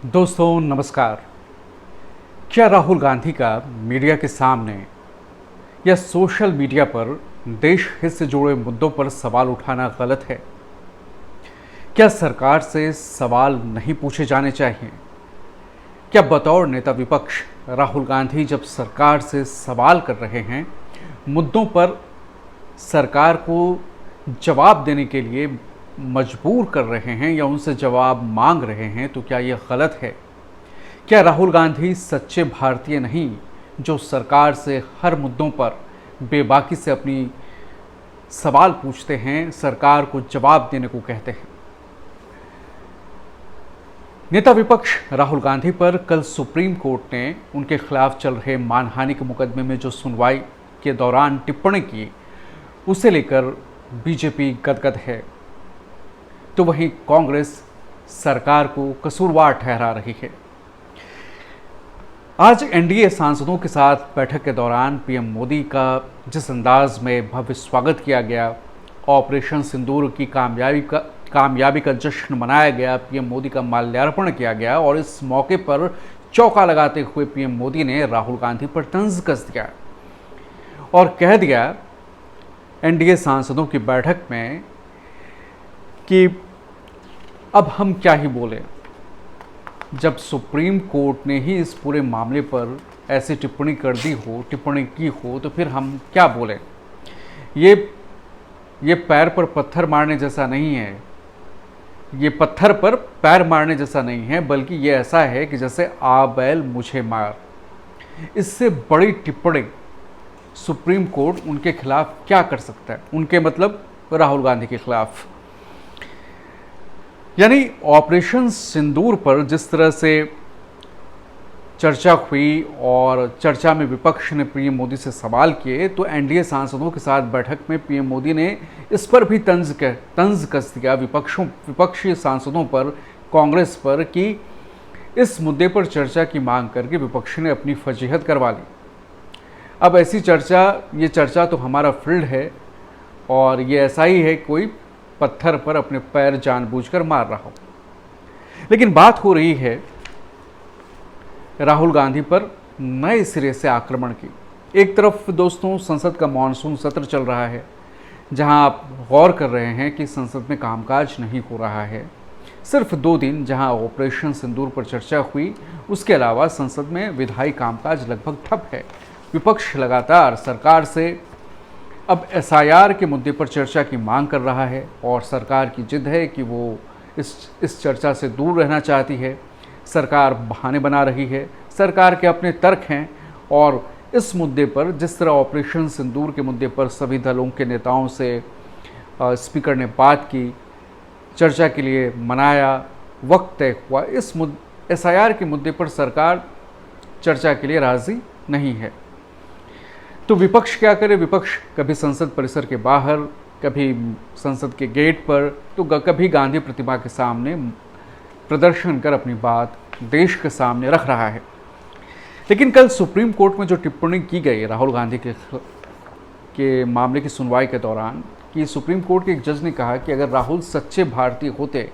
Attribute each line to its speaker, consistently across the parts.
Speaker 1: दोस्तों नमस्कार। क्या राहुल गांधी का मीडिया के सामने या सोशल मीडिया पर देश हित से जुड़े मुद्दों पर सवाल उठाना गलत है? क्या सरकार से सवाल नहीं पूछे जाने चाहिए? क्या बतौर नेता विपक्ष राहुल गांधी जब सरकार से सवाल कर रहे हैं, मुद्दों पर सरकार को जवाब देने के लिए मजबूर कर रहे हैं या उनसे जवाब मांग रहे हैं, तो क्या यह गलत है? क्या राहुल गांधी सच्चे भारतीय नहीं जो सरकार से हर मुद्दों पर बेबाकी से अपनी सवाल पूछते हैं, सरकार को जवाब देने को कहते हैं? नेता विपक्ष राहुल गांधी पर कल सुप्रीम कोर्ट ने उनके खिलाफ चल रहे मानहानि के मुकदमे में जो सुनवाई के दौरान टिप्पणी की, उसे लेकर बीजेपी गदगद है, तो वहीं कांग्रेस सरकार को कसूरवार ठहरा रही है। आज एनडीए सांसदों के साथ बैठक के दौरान पीएम मोदी का जिस अंदाज में भव्य स्वागत किया गया, ऑपरेशन सिंदूर की कामयाबी का जश्न मनाया गया, पीएम मोदी का माल्यार्पण किया गया और इस मौके पर चौका लगाते हुए पीएम मोदी ने राहुल गांधी पर तंज कस दिया और कह दिया एनडीए सांसदों की बैठक में कि अब हम क्या ही बोले। जब सुप्रीम कोर्ट ने ही इस पूरे मामले पर ऐसी टिप्पणी की हो, तो फिर हम क्या बोले? ये पैर पर पत्थर मारने जैसा नहीं है, ये पत्थर पर पैर मारने जैसा नहीं है, बल्कि ये ऐसा है कि जैसे आ बैल मुझे मार। इससे बड़ी टिप्पणी सुप्रीम कोर्ट उनके खिलाफ क्या कर सकता है? उनके मतलब राहुल गांधी के खिलाफ। यानी ऑपरेशन सिंदूर पर जिस तरह से चर्चा हुई और चर्चा में विपक्ष ने पीएम मोदी से सवाल किए, तो एनडीए सांसदों के साथ बैठक में पीएम मोदी ने इस पर भी तंज कस दिया विपक्षी सांसदों पर, कांग्रेस पर, कि इस मुद्दे पर चर्चा की मांग करके विपक्ष ने अपनी फजीहत करवा ली। अब ऐसी ये चर्चा तो हमारा फील्ड है और ये ऐसा ही है कोई पत्थर पर अपने पैर जानबूझकर मार रहा हो। लेकिन बात हो रही है राहुल गांधी पर नए सिरे से आक्रमण की। एक तरफ दोस्तों संसद का मॉनसून सत्र चल रहा है, जहां आप गौर कर रहे हैं कि संसद में कामकाज नहीं हो रहा है। सिर्फ 2 दिन जहां ऑपरेशन सिंदूर पर चर्चा हुई, उसके अलावा संसद में विधायी कामकाज लगभग ठप है। विपक्ष लगातार सरकार से अब एसआईआर के मुद्दे पर चर्चा की मांग कर रहा है और सरकार की जिद है कि वो इस चर्चा से दूर रहना चाहती है। सरकार बहाने बना रही है, सरकार के अपने तर्क हैं और इस मुद्दे पर जिस तरह ऑपरेशन सिंदूर के मुद्दे पर सभी दलों के नेताओं से स्पीकर ने बात की, चर्चा के लिए मनाया, वक्त तय हुआ, इस एसआईआर के मुद्दे पर सरकार चर्चा के लिए राज़ी नहीं है। तो विपक्ष क्या करे? विपक्ष कभी संसद परिसर के बाहर, कभी संसद के गेट पर, तो कभी गांधी प्रतिमा के सामने प्रदर्शन कर अपनी बात देश के सामने रख रहा है। लेकिन कल सुप्रीम कोर्ट में जो टिप्पणी की गई राहुल गांधी के मामले की सुनवाई के दौरान, कि सुप्रीम कोर्ट के एक जज ने कहा कि अगर राहुल सच्चे भारतीय होते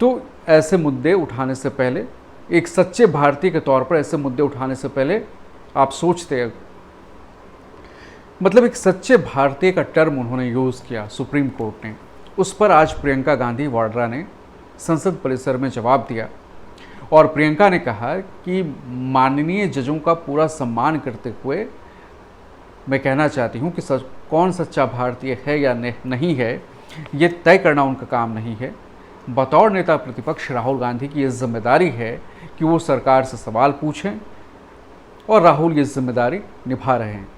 Speaker 1: तो ऐसे मुद्दे उठाने से पहले, एक सच्चे भारतीय के तौर पर ऐसे मुद्दे उठाने से पहले आप सोचते, मतलब एक सच्चे भारतीय का टर्म उन्होंने यूज़ किया सुप्रीम कोर्ट ने। उस पर आज प्रियंका गांधी वाड्रा ने संसद परिसर में जवाब दिया और प्रियंका ने कहा कि माननीय जजों का पूरा सम्मान करते हुए मैं कहना चाहती हूं कि कौन सच्चा भारतीय है या नहीं है, ये तय करना उनका काम नहीं है। बतौर नेता प्रतिपक्ष राहुल गांधी की ये जिम्मेदारी है कि वो सरकार से सवाल पूछें और राहुल ये जिम्मेदारी निभा रहे हैं।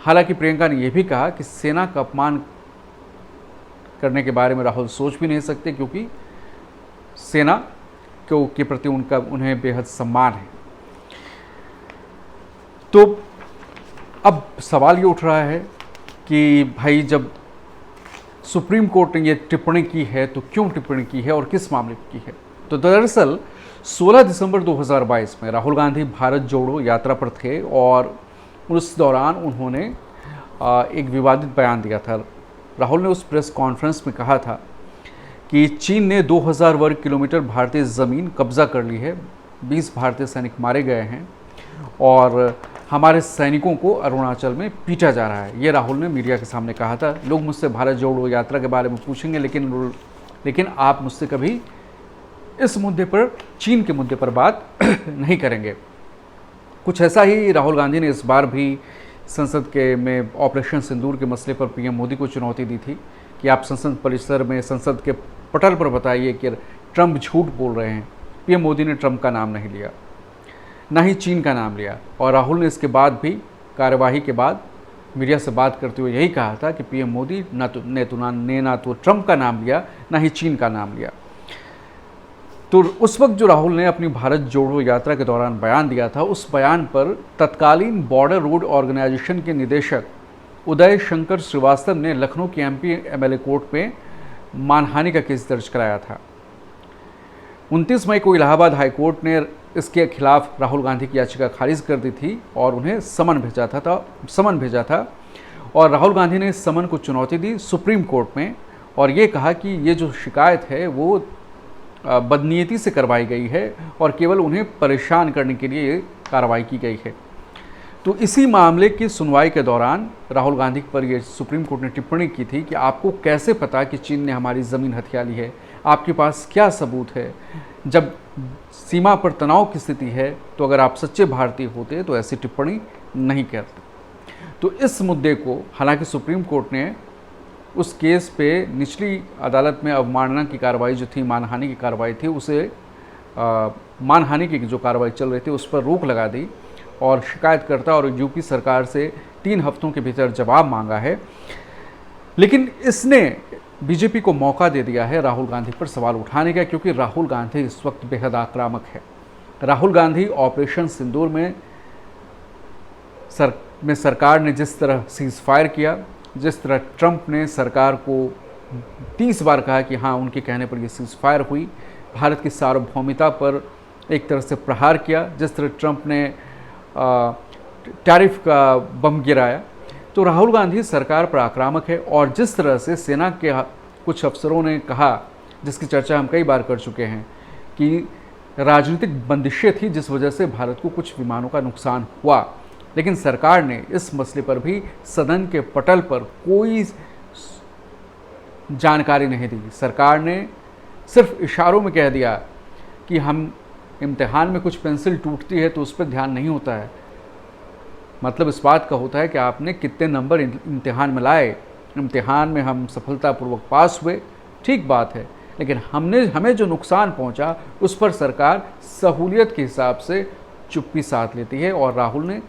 Speaker 1: हालांकि प्रियंका ने यह भी कहा कि सेना का अपमान करने के बारे में राहुल सोच भी नहीं सकते, क्योंकि सेना के प्रति उन्हें बेहद सम्मान है। तो अब सवाल ये उठ रहा है कि भाई जब सुप्रीम कोर्ट ने ये टिप्पणी की है तो क्यों टिप्पणी की है और किस मामले की है? तो दरअसल 16 दिसंबर 2022 में राहुल गांधी भारत जोड़ो यात्रा पर थे और उस दौरान उन्होंने एक विवादित बयान दिया था। राहुल ने उस प्रेस कॉन्फ्रेंस में कहा था कि चीन ने 2000 वर्ग किलोमीटर भारतीय ज़मीन कब्जा कर ली है, 20 भारतीय सैनिक मारे गए हैं और हमारे सैनिकों को अरुणाचल में पीटा जा रहा है। ये राहुल ने मीडिया के सामने कहा था। लोग मुझसे भारत जोड़ो यात्रा के बारे में पूछेंगे, लेकिन आप मुझसे कभी इस मुद्दे पर, चीन के मुद्दे पर बात नहीं करेंगे। कुछ ऐसा ही राहुल गांधी ने इस बार भी संसद के में ऑपरेशन सिंदूर के मसले पर पीएम मोदी को चुनौती दी थी कि आप संसद परिसर में, संसद के पटल पर बताइए कि ट्रंप झूठ बोल रहे हैं। पीएम मोदी ने ट्रंप का नाम नहीं लिया, ना ही चीन का नाम लिया, और राहुल ने इसके बाद भी, कार्यवाही के बाद मीडिया से बात करते हुए यही कहा था कि पीएम मोदी ने ना तो ट्रंप का नाम लिया, ना ही चीन का नाम लिया। तो उस वक्त जो राहुल ने अपनी भारत जोड़ो यात्रा के दौरान बयान दिया था, उस बयान पर तत्कालीन बॉर्डर रोड ऑर्गेनाइजेशन के निदेशक उदय शंकर श्रीवास्तव ने लखनऊ की एमपी एमएलए कोर्ट में मानहानि का केस दर्ज कराया था। 29 मई को इलाहाबाद हाईकोर्ट ने इसके खिलाफ राहुल गांधी की याचिका खारिज कर दी थी और उन्हें समन भेजा था और राहुल गांधी ने इस समन को चुनौती दी सुप्रीम कोर्ट में और ये कहा कि ये जो शिकायत है वो बदनीयती से करवाई गई है और केवल उन्हें परेशान करने के लिए कार्रवाई की गई है। तो इसी मामले की सुनवाई के दौरान राहुल गांधी पर यह सुप्रीम कोर्ट ने टिप्पणी की थी कि आपको कैसे पता कि चीन ने हमारी ज़मीन हथिया ली है, आपके पास क्या सबूत है। जब सीमा पर तनाव की स्थिति है तो अगर आप सच्चे भारतीय होते तो ऐसी टिप्पणी नहीं करते। तो इस मुद्दे को हालांकि सुप्रीम कोर्ट ने उस केस पे निचली अदालत में अवमानना की कार्रवाई जो थी, मानहानि की कार्रवाई थी, उसे मानहानि की जो कार्रवाई चल रही थी उस पर रोक लगा दी और शिकायतकर्ता और यूपी सरकार से 3 हफ्तों के भीतर जवाब मांगा है। लेकिन इसने बीजेपी को मौका दे दिया है राहुल गांधी पर सवाल उठाने का, क्योंकि राहुल गांधी इस वक्त बेहद आक्रामक है। राहुल गांधी ऑपरेशन सिंदूर में सरकार ने जिस तरह सीज फायर किया, जिस तरह ट्रंप ने सरकार को 30 बार कहा कि हाँ उनके कहने पर यह सीज फायर हुई, भारत की सार्वभौमिता पर एक तरह से प्रहार किया, जिस तरह ट्रंप ने टैरिफ का बम गिराया, तो राहुल गांधी सरकार पर आक्रामक है। और जिस तरह से सेना के कुछ अफसरों ने कहा, जिसकी चर्चा हम कई बार कर चुके हैं, कि राजनीतिक बंदिशें थी जिस वजह से भारत को कुछ विमानों का नुकसान हुआ, लेकिन सरकार ने इस मसले पर भी सदन के पटल पर कोई जानकारी नहीं दी। सरकार ने सिर्फ इशारों में कह दिया कि हम इम्तिहान में कुछ पेंसिल टूटती है तो उस पर ध्यान नहीं होता है। मतलब इस बात का होता है कि आपने कितने नंबर इम्तिहान में लाए, इम्तिहान में हम सफलतापूर्वक पास हुए, ठीक बात है, लेकिन हमें जो नुकसान पहुंचा उस पर सरकार सहूलियत के हिसाब से चुप्पी साध लेती है। और राहुल ने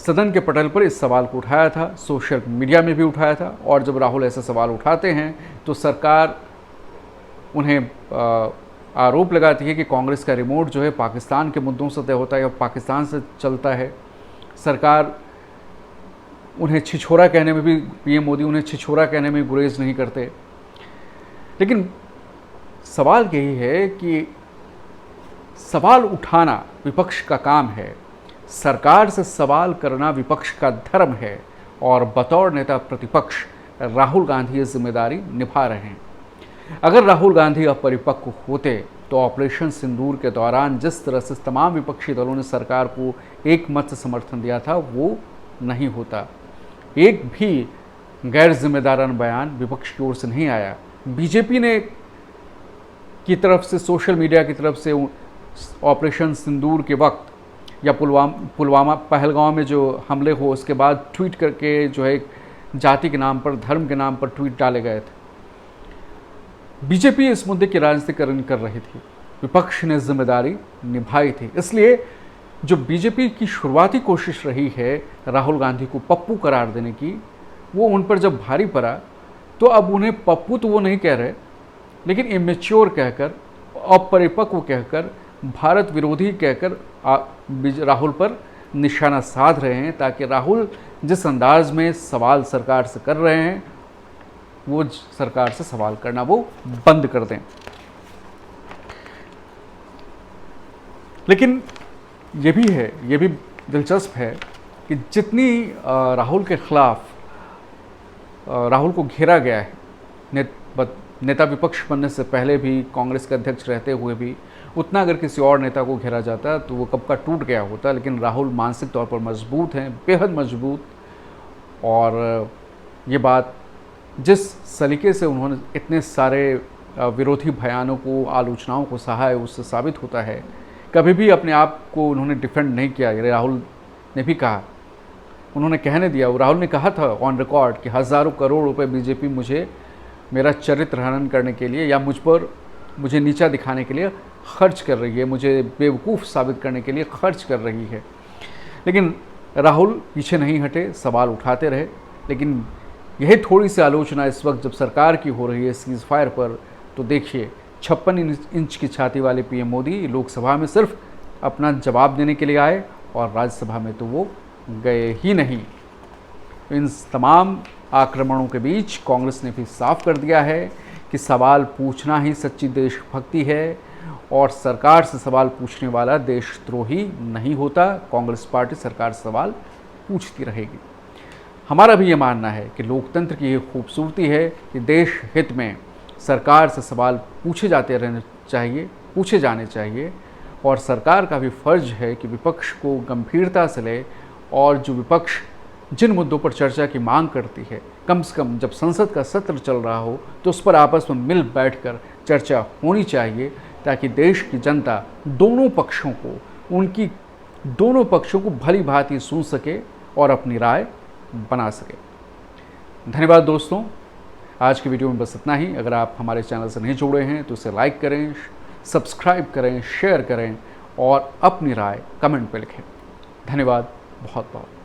Speaker 1: सदन के पटल पर इस सवाल को उठाया था, सोशल मीडिया में भी उठाया था, और जब राहुल ऐसे सवाल उठाते हैं तो सरकार उन्हें आरोप लगाती है कि कांग्रेस का रिमोट जो है पाकिस्तान के मुद्दों से तय होता है और पाकिस्तान से चलता है। सरकार उन्हें छिछोरा कहने में भी, पीएम मोदी उन्हें छिछोरा कहने में गुरेज नहीं करते। लेकिन सवाल यही है कि सवाल उठाना विपक्ष का काम है, सरकार से सवाल करना विपक्ष का धर्म है, और बतौर नेता प्रतिपक्ष राहुल गांधी ये जिम्मेदारी निभा रहे हैं। अगर राहुल गांधी अपरिपक्व होते तो ऑपरेशन सिंदूर के दौरान जिस तरह से तमाम विपक्षी दलों ने सरकार को एक मत से समर्थन दिया था वो नहीं होता। एक भी गैर जिम्मेदाराना बयान विपक्ष की ओर से नहीं आया। बीजेपी ने की तरफ से, सोशल मीडिया की तरफ से ऑपरेशन सिंदूर के वक्त या पुलवामा पहलगांव में जो हमले हो उसके बाद ट्वीट करके जो है जाति के नाम पर, धर्म के नाम पर ट्वीट डाले गए थे। बीजेपी इस मुद्दे की राजनीतिकरण कर रही थी, विपक्ष ने जिम्मेदारी निभाई थी। इसलिए जो बीजेपी की शुरुआती कोशिश रही है राहुल गांधी को पप्पू करार देने की, वो उन पर जब भारी पड़ा तो अब उन्हें पप्पू तो वो नहीं कह रहे, लेकिन इमेच्योर कहकर, अपरिपक्व कहकर, भारत विरोधी कहकर राहुल पर निशाना साध रहे हैं, ताकि राहुल जिस अंदाज में सवाल सरकार से कर रहे हैं वो सरकार से सवाल करना वो बंद कर दें। लेकिन ये भी है, ये भी दिलचस्प है कि जितनी राहुल के खिलाफ राहुल को घेरा गया है नेता विपक्ष बनने से पहले भी, कांग्रेस के अध्यक्ष रहते हुए भी उतना अगर किसी और नेता को घेरा जाता तो वो कब का टूट गया होता। लेकिन राहुल मानसिक तौर पर मजबूत हैं, बेहद मजबूत। और ये बात जिस सलीके से उन्होंने इतने सारे विरोधी बयानों को, आलोचनाओं को सहा है, उससे साबित होता है। कभी भी अपने आप को उन्होंने डिफेंड नहीं किया। राहुल ने भी कहा, उन्होंने कहने दिया, राहुल ने कहा था ऑन रिकॉर्ड कि हज़ारों करोड़ रुपए बीजेपी मुझे मेरा चरित्र हनन करने के लिए या मुझे नीचा दिखाने के लिए खर्च कर रही है, मुझे बेवकूफ़ साबित करने के लिए खर्च कर रही है। लेकिन राहुल पीछे नहीं हटे, सवाल उठाते रहे। लेकिन यही थोड़ी सी आलोचना इस वक्त जब सरकार की हो रही है सीज़ फायर पर, तो देखिए 56 इंच की छाती वाले पीएम मोदी लोकसभा में सिर्फ अपना जवाब देने के लिए आए और राज्यसभा में तो वो गए ही नहीं। इन तमाम आक्रमणों के बीच कांग्रेस ने भी साफ कर दिया है कि सवाल पूछना ही सच्ची देशभक्ति है और सरकार से सवाल पूछने वाला देशद्रोही नहीं होता। कांग्रेस पार्टी सरकार से सवाल पूछती रहेगी। हमारा भी ये मानना है कि लोकतंत्र की ये खूबसूरती है कि देश हित में सरकार से सवाल पूछे जाने चाहिए और सरकार का भी फर्ज है कि विपक्ष को गंभीरता से ले और जो विपक्ष जिन मुद्दों पर चर्चा की मांग करती है, कम से कम जब संसद का सत्र चल रहा हो तो उस पर आपस में मिल बैठकर चर्चा होनी चाहिए, ताकि देश की जनता दोनों पक्षों को भली भांति सुन सके और अपनी राय बना सके। धन्यवाद दोस्तों, आज की वीडियो में बस इतना ही। अगर आप हमारे चैनल से नहीं जुड़े हैं तो इसे लाइक करें, सब्सक्राइब करें, शेयर करें और अपनी राय कमेंट पे लिखें। धन्यवाद बहुत बहुत।